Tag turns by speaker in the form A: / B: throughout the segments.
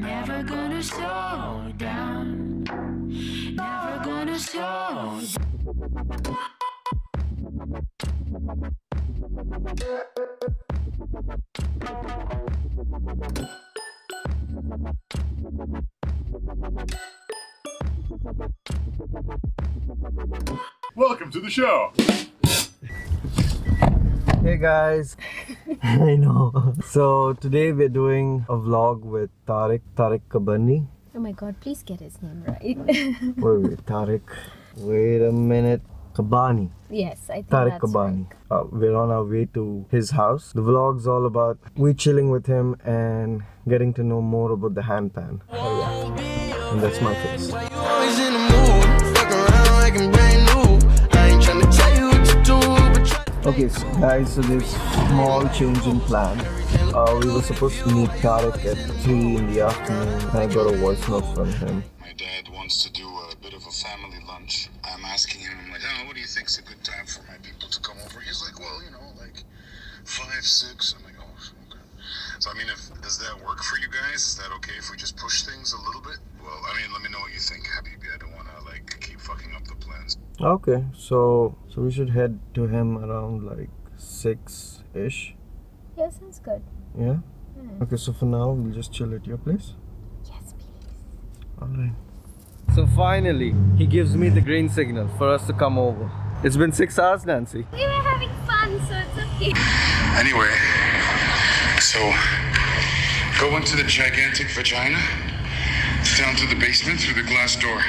A: Never gonna slow down. Never gonna slow down.
B: Welcome to the show.
C: Hey guys. I know. So today we're doing a vlog with Tarek Kabbani.
D: Oh my god, please get his name right.
C: Wait, Tarek. Wait a minute. Kabbani.
D: Yes, I think
C: Tarek
D: that's
C: Kabbani.
D: right.
C: We're on our way to his house. The vlog's all about we chilling with him and getting to know more about the handpan. Oh yeah. And that's my face. Okay, so guys, so there's small change in plan. We were supposed to meet Tarek at 3 in the afternoon, and I got a voice note from him.
E: My dad wants to do a bit of a family lunch. I'm asking him, I'm like, oh, what do you think's a good time for my people to come over? He's like, well, you know, like 5, 6. I'm like, oh, okay. So I mean, does that work for you guys? Is that okay if we just push things a little bit? Well, I mean, let me know what you think, Habibi. I don't want to like keep fucking up the plans.
C: Okay, so we should head to him around like 6-ish.
D: Yeah, sounds good.
C: Yeah? Okay, so for now we'll just chill at your place.
D: Yes, please.
C: Alright. So finally, he gives me the green signal for us to come over. It's been 6 hours, Nancy.
D: We were having fun, so it's okay.
E: Anyway, so go into the gigantic vagina. It's down to the basement through the glass door.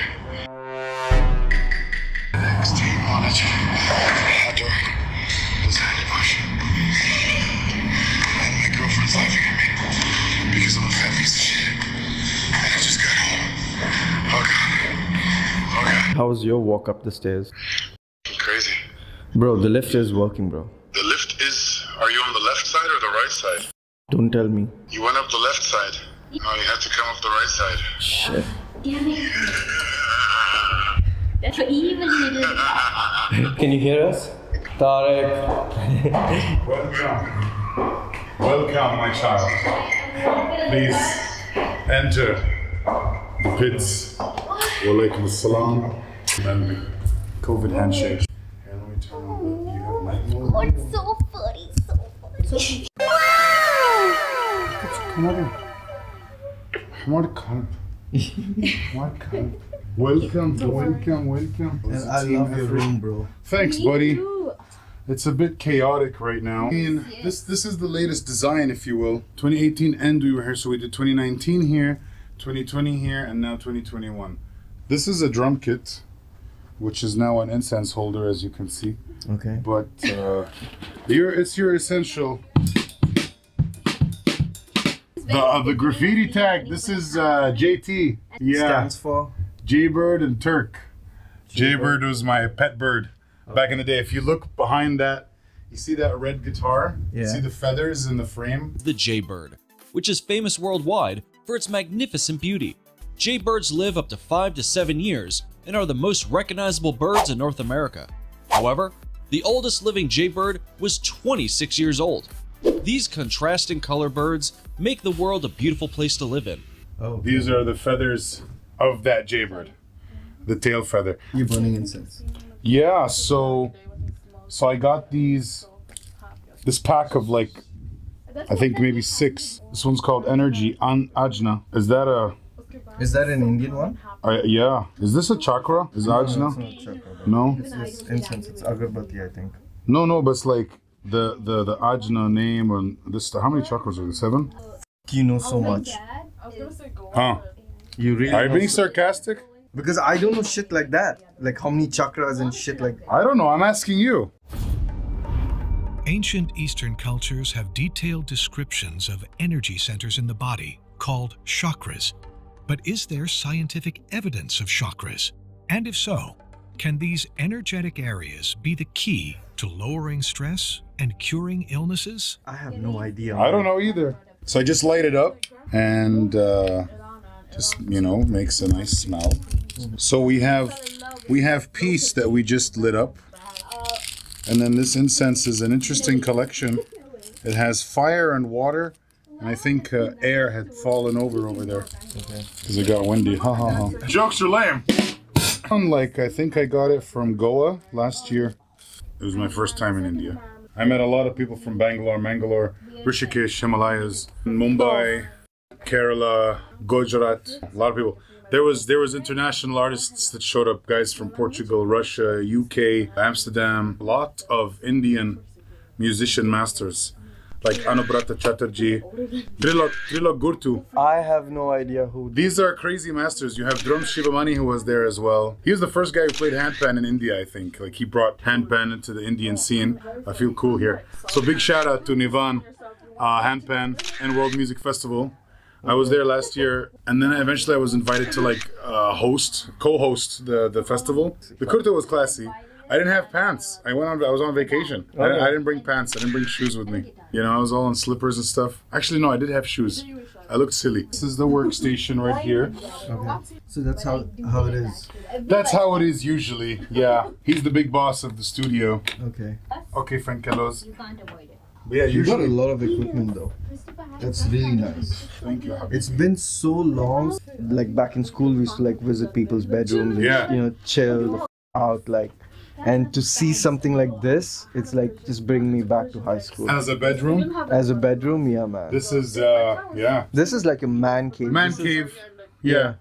E: Next team on it. That door. Design to push. And my girlfriend's laughing at me because I'm a fat piece of shit. And I just got home. Oh god. Oh god.
C: How was your walk up the stairs?
E: Crazy.
C: Bro, the lift is working, bro.
E: The lift is... Are you on the left side or the right side?
C: Don't tell me.
E: You went up the left side. No, you had to come up the right side.
C: Shit.
D: Damn it. That's what evil little.
C: Can you hear us? Tarek.
B: Welcome. Welcome, my child. Please enter the pits. Walaikum assalam. And the COVID handshake. Here, let me turn on the... You have night mode?
D: Oh, it's so funny, so funny.
B: Come on. What kind? What kind? Welcome.
C: And I love your room, bro.
B: Thanks, buddy. It's a bit chaotic right now. And this is the latest design, if you will. 2018 end we were here, so we did 2019 here, 2020 here, and now 2021. This is a drum kit, which is now an incense holder, as you can see.
C: Okay.
B: But it's your essential. The graffiti tag. This is JT. Yeah.
C: Stands for
B: Jaybird and Turk. Jaybird was my pet bird back in the day. If you look behind that, you see that red guitar?
C: Yeah.
B: You see the feathers in the frame?
F: The jaybird, which is famous worldwide for its magnificent beauty. Jaybirds live up to 5 to 7 years and are the most recognizable birds in North America. However, the oldest living jaybird was 26 years old. These contrasting color birds make the world a beautiful place to live in.
C: Oh,
B: these are the feathers of that jaybird, the tail feather.
C: You're burning incense.
B: Yeah, so I got this pack of like, I think maybe 6. This one's called Energy Ajna. Is that
C: an Indian one?
B: Yeah. Is this a chakra? Is Ajna?
C: It's not chakra.
B: No?
C: It's incense. It's agarbatti, I think.
B: No, but it's like the Ajna name and this. How many chakras are there? 7?
C: You know so much.
B: Huh?
C: You really
B: Are you
C: know
B: being
C: so
B: sarcastic?
C: Because I don't know shit like that. Like how many chakras and shit like.
B: I don't know. I'm asking you.
G: Ancient Eastern cultures have detailed descriptions of energy centers in the body called chakras. But is there scientific evidence of chakras? And if so, can these energetic areas be the key to lowering stress and curing illnesses?
C: I have no idea.
B: I don't know either. So I just light it up and just, you know, makes a nice smell. So we have peace that we just lit up. And then this incense is an interesting collection. It has fire and water and I think air had fallen over there.
C: Okay.
B: Because it got windy. Ha ha ha. Jokes are lame. Like, I think I got it from Goa last year. It was my first time in India. I met a lot of people from Bangalore, Mangalore, Rishikesh, Himalayas, Mumbai, Kerala, Gujarat. A lot of people. There was international artists that showed up, guys from Portugal, Russia, UK, Amsterdam. A lot of Indian musician masters like Anubrata Chatterjee, Trilok Gurtu.
C: I have no idea who.
B: These are crazy masters. You have Drum Shivamani, who was there as well. He was the first guy who played handpan in India, I think. Like, he brought handpan into the Indian scene. I feel cool here. So big shout out to Nivan, Handpan and World Music Festival. I was there last year, and then eventually I was invited to like co-host the festival. The kurta was classy. I didn't have pants. I was on vacation.
C: Okay.
B: I didn't bring pants. I didn't bring shoes with me. You know, I was all in slippers and stuff. Actually, no, I did have shoes. I looked silly. This is the workstation right here.
C: Okay. So that's how it is.
B: That's how it is usually. Yeah. He's the big boss of the studio.
C: Okay.
B: Okay, Frankelos.
D: You can't avoid it.
B: But yeah,
C: You got a
B: usually.
C: lot of equipment though. That's really nice.
B: Thank you.
C: It's been so long. Like back in school, we used to like visit people's bedrooms and
B: Yeah.
C: chill the out like. And to see something like this, it's like just bring me back to high school.
B: As a bedroom.
C: As a bedroom, yeah, man.
B: This is yeah.
C: This is like a man cave.
B: Man
C: This is-
B: cave. Yeah.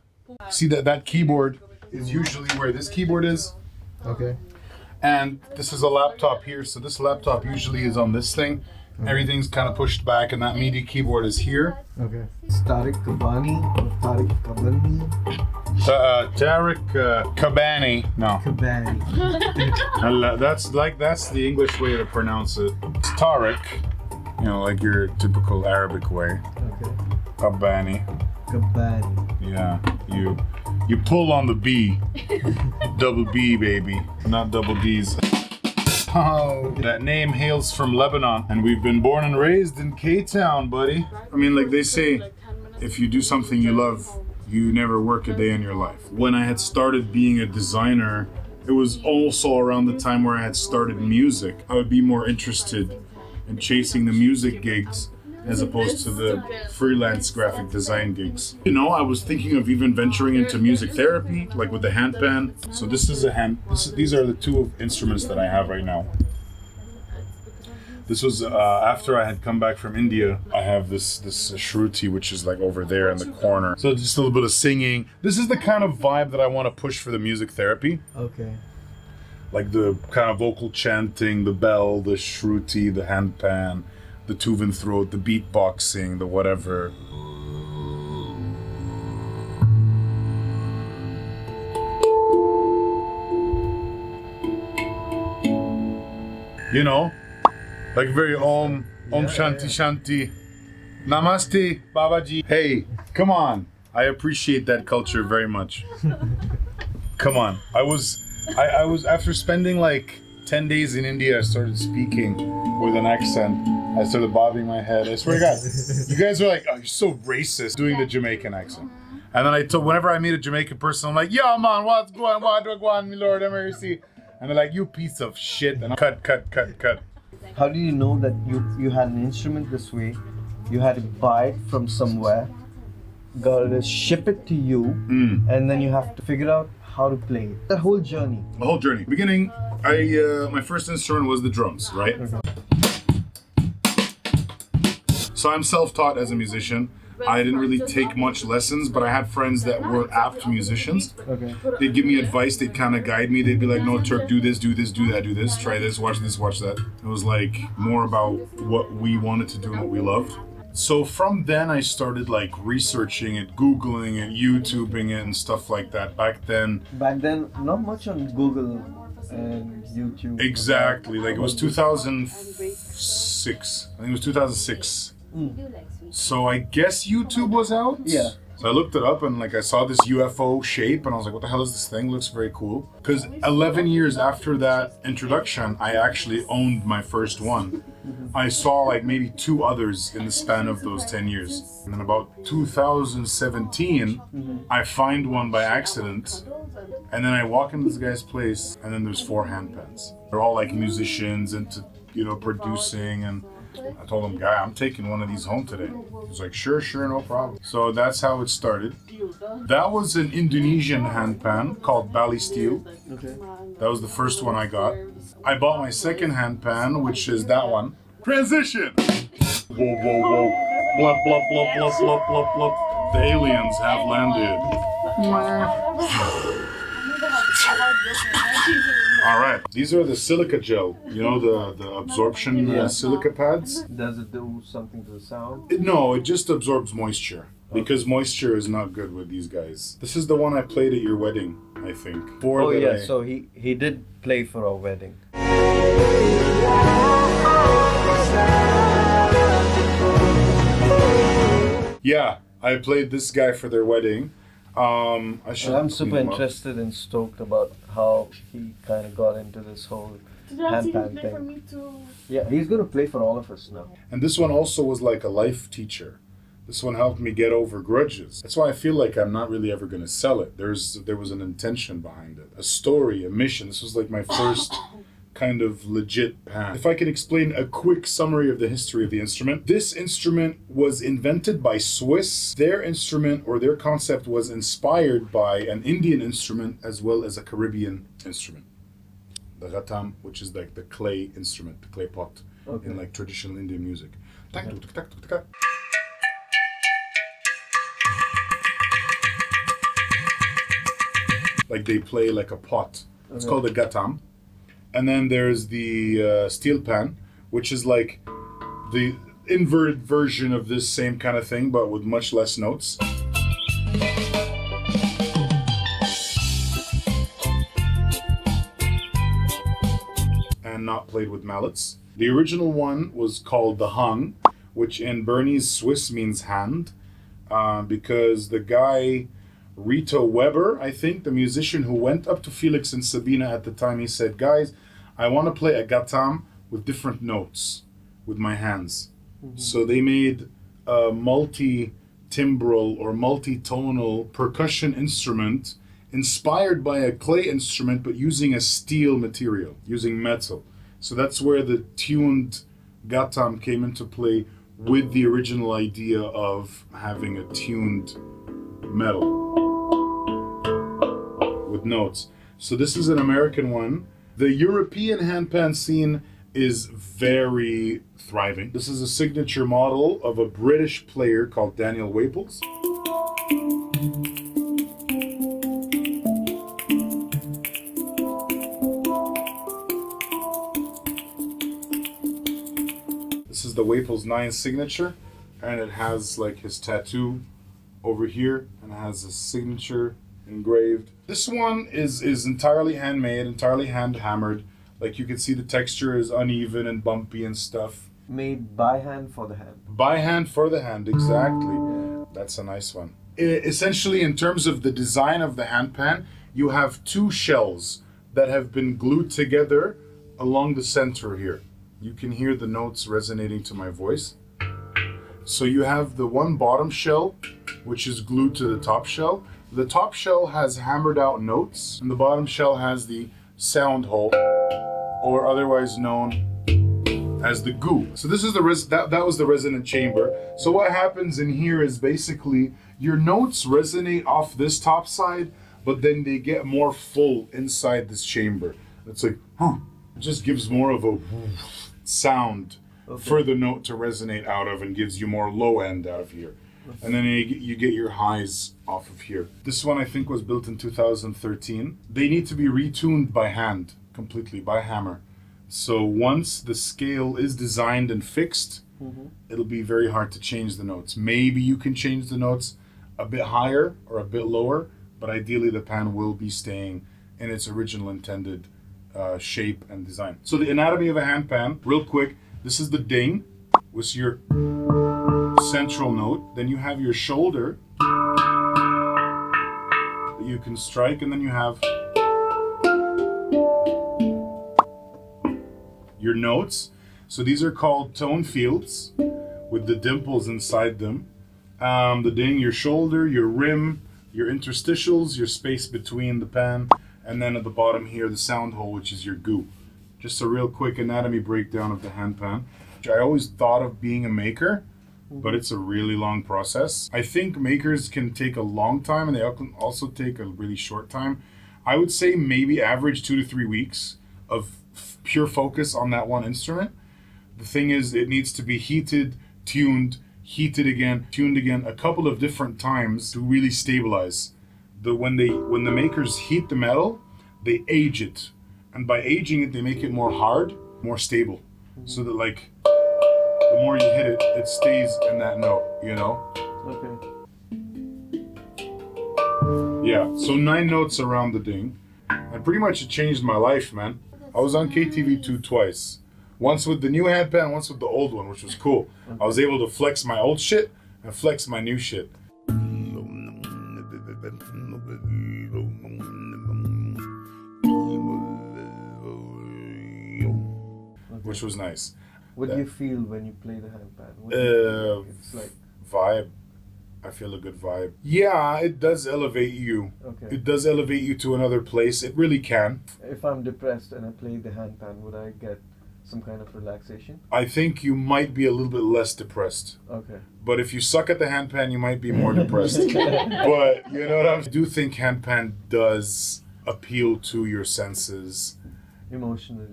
B: See that keyboard is usually where this keyboard is.
C: Okay.
B: And this is a laptop here, so this laptop usually is on this thing. Everything's kind of pushed back, and that MIDI keyboard is here.
C: Okay. It's Tarek Kabbani Kabbani
B: Tarek Kabbani. No,
C: Kabbani.
B: that's the English way to pronounce it. It's Tarek, you know, like your typical Arabic way.
C: Okay.
B: Kabbani.
C: Kabbani.
B: Yeah, you pull on the B. Double B, baby, not double D's. Oh, that name hails from Lebanon, and we've been born and raised in K-Town, buddy. I mean, like they say, if you do something you love, you never work a day in your life. When I had started being a designer, it was also around the time where I had started music. I would be more interested in chasing the music gigs as opposed to the freelance graphic design gigs. You know, I was thinking of even venturing into music therapy, like with the handpan. So this is a these are the two instruments that I have right now. This was after I had come back from India. I have this shruti, which is like over there in the corner. So just a little bit of singing. This is the kind of vibe that I want to push for the music therapy.
C: Okay.
B: Like the kind of vocal chanting, the bell, the shruti, the handpan, the Tuvan throat, the beatboxing, the whatever. You know, like very Om Shanti Shanti, Namaste Babaji. Hey, come on. I appreciate that culture very much. Come on. I was after spending like 10 days in India, I started speaking with an accent. I started bobbing my head. I swear to God, you guys are like, oh, you're so racist doing the Jamaican accent. And then whenever I meet a Jamaican person, I'm like, yo man, what's going on? What do I go on, my Lord have mercy? And they're like, you piece of shit. And cut.
C: How do you know that you had an instrument this way? You had to buy it from somewhere, gotta ship it to you, and then you have to figure out how to play it. That whole journey.
B: The whole journey. Beginning, my first instrument was the drums, right? So I'm self-taught as a musician. I didn't really take much lessons, but I had friends that were apt musicians.
C: Okay.
B: They'd give me advice, they'd kind of guide me. They'd be like, no, Turk, do this, do that, do this, try this, watch that. It was like more about what we wanted to do and what we loved. So from then I started like researching it, Googling it, YouTubing it and stuff like that. Back then,
C: not much on Google and YouTube.
B: Exactly, like it was 2006. I think it was 2006. So I guess YouTube was out?
C: Yeah.
B: So I looked it up and like I saw this UFO shape and I was like, what the hell is this thing? Looks very cool. Because 11 years after that introduction, I actually owned my first one. I saw like maybe 2 others in the span of those 10 years. And then about 2017, I find one by accident. And then I walk into this guy's place and then there's 4 handpans. They're all like musicians into, you know, producing and I told him, guy, I'm taking one of these home today. He's like, sure, no problem. So that's how it started. That was an Indonesian handpan called Bali Steel.
C: Okay.
B: That was the first one I got. I bought my second handpan, which is that one. Transition! Whoa, whoa, whoa. Blup, blup, blup, blup, blup, blup, blup. The aliens have landed. All right, these are the silica gel. You know, the absorption silica pads?
C: Does it do something to the sound?
B: No, it just absorbs moisture. Because moisture is not good with these guys. This is the one I played at your wedding, I think.
C: Oh yeah, so he did play for our wedding.
B: Yeah, I played this guy for their wedding. I'm
C: super interested and stoked about how he kind of got into this whole handpan thing. Yeah, he's gonna play for all of us now.
B: And this one also was like a life teacher. This one helped me get over grudges. That's why I feel like I'm not really ever gonna sell it. There was an intention behind it, a story, a mission. This was like my first kind of legit pan. If I can explain a quick summary of the history of the instrument. This instrument was invented by Swiss. Their instrument or their concept was inspired by an Indian instrument as well as a Caribbean instrument. The ghatam, which is like the clay instrument, the clay pot in like traditional Indian music. Like they play like a pot. It's called a ghatam. And then there's the steel pan, which is like the inverted version of this same kind of thing, but with much less notes. And not played with mallets. The original one was called the hung, which in Bernese Swiss means hand, because the guy Rito Weber, I think, the musician who went up to Felix and Sabina at the time, he said, guys, I want to play a ghatam with different notes with my hands. So they made a multi-timbral or multi-tonal percussion instrument inspired by a clay instrument but using a steel material, using metal. So that's where the tuned ghatam came into play with the original idea of having a tuned metal with notes. So this is an American one. The European handpan scene is very thriving. This is a signature model of a British player called Daniel WAPLES. This is the WAPLES 9 signature, and it has like his tattoo over here, and it has his signature engraved. This one is entirely handmade, entirely hand hammered. Like you can see the texture is uneven and bumpy and stuff.
C: Made by hand for the hand.
B: By hand for the hand, exactly. That's a nice one. Essentially, in terms of the design of the handpan, you have two shells that have been glued together along the center here. You can hear the notes resonating to my voice. So you have the one bottom shell, which is glued to the top shell. The top shell has hammered out notes, and the bottom shell has the sound hole, or otherwise known as the goo. So this is that was the resonant chamber. So what happens in here is basically your notes resonate off this top side, but then they get more full inside this chamber. It's like, it just gives more of a sound for the note to resonate out of, and gives you more low end out of here. And then you get your highs off of here. This one I think was built in 2013. They need to be retuned by hand, completely, by hammer. So once the scale is designed and fixed, it'll be very hard to change the notes. Maybe you can change the notes a bit higher or a bit lower, but ideally the pan will be staying in its original intended shape and design. So the anatomy of a handpan, real quick, this is the ding, with your central note. Then you have your shoulder that you can strike, and then you have your notes. So these are called tone fields with the dimples inside them. The ding, your shoulder, your rim, your interstitials, your space between the pan, and then at the bottom here, the sound hole, which is your goo. Just a real quick anatomy breakdown of the handpan. I always thought of being a maker, but it's a really long process. I think makers can take a long time and they can also take a really short time. I would say maybe average 2 to 3 weeks of pure focus on that one instrument. The thing is, it needs to be heated, tuned, heated again, tuned again, a couple of different times to really stabilize. When the makers heat the metal, they age it. And by aging it, they make it more hard, more stable. So that like, the more you hit it, it stays in that note, you know?
C: Okay.
B: Yeah, so 9 notes around the ding. And pretty much it changed my life, man. I was on KTV2 twice. Once with the new handpan, once with the old one, which was cool. I was able to flex my old shit and flex my new shit. Which was nice.
C: What do you feel when you play the handpan? It's like
B: vibe. I feel a good vibe. Yeah, it does elevate you.
C: Okay.
B: It does elevate you to another place. It really can.
C: If I'm depressed and I play the handpan, would I get some kind of relaxation?
B: I think you might be a little bit less depressed.
C: Okay.
B: But if you suck at the handpan, you might be more depressed. But you know what I do think handpan does appeal to your senses.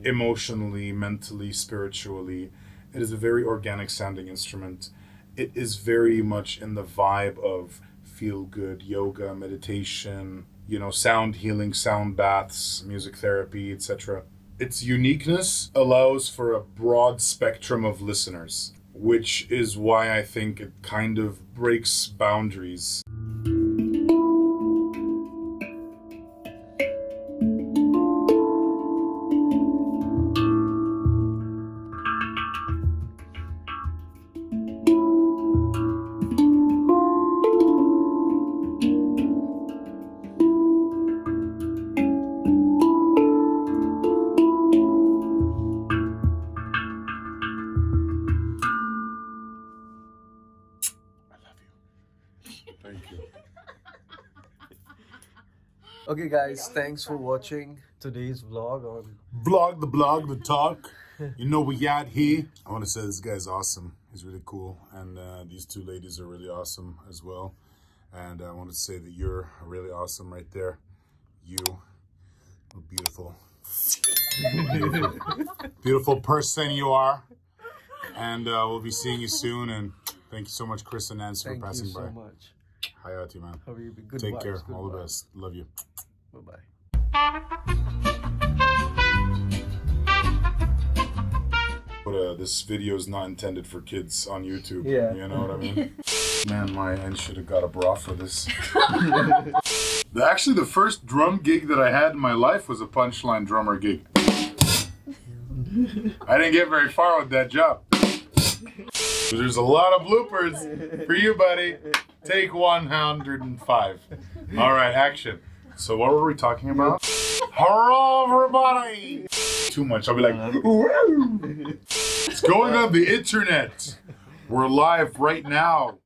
B: Emotionally, mentally, spiritually. It is a very organic sounding instrument. It is very much in the vibe of feel-good yoga, meditation, you know, sound healing, sound baths, music therapy, etc. Its uniqueness allows for a broad spectrum of listeners, which is why I think it kind of breaks boundaries. Thank you.
C: Okay guys, thanks for watching today's vlog on
B: Vlog, the blog, the talk. You know we out here. I want to say this guy's awesome. He's really cool. And these two ladies are really awesome as well. And I wanted to say that you're really awesome right there. You are beautiful. Beautiful person you are. And we'll be seeing you soon. And thank you so much, Chris and Nance, for passing by.
C: Thank you so much.
B: Hayati, man.
C: Good
B: Take
C: vibes,
B: care.
C: good
B: All the
C: vibes.
B: best. Love you.
C: Bye-bye.
B: But this video is not intended for kids on YouTube.
C: Yeah.
B: You know what I mean? Man, my end should have got a bra for this. Actually, the first drum gig that I had in my life was a punchline drummer gig. I didn't get very far with that job. There's a lot of bloopers for you, buddy. Take 105. All right, action. So what were we talking about? Hello, everybody. Too much. I'll be like, woo! It's going on the internet. We're live right now.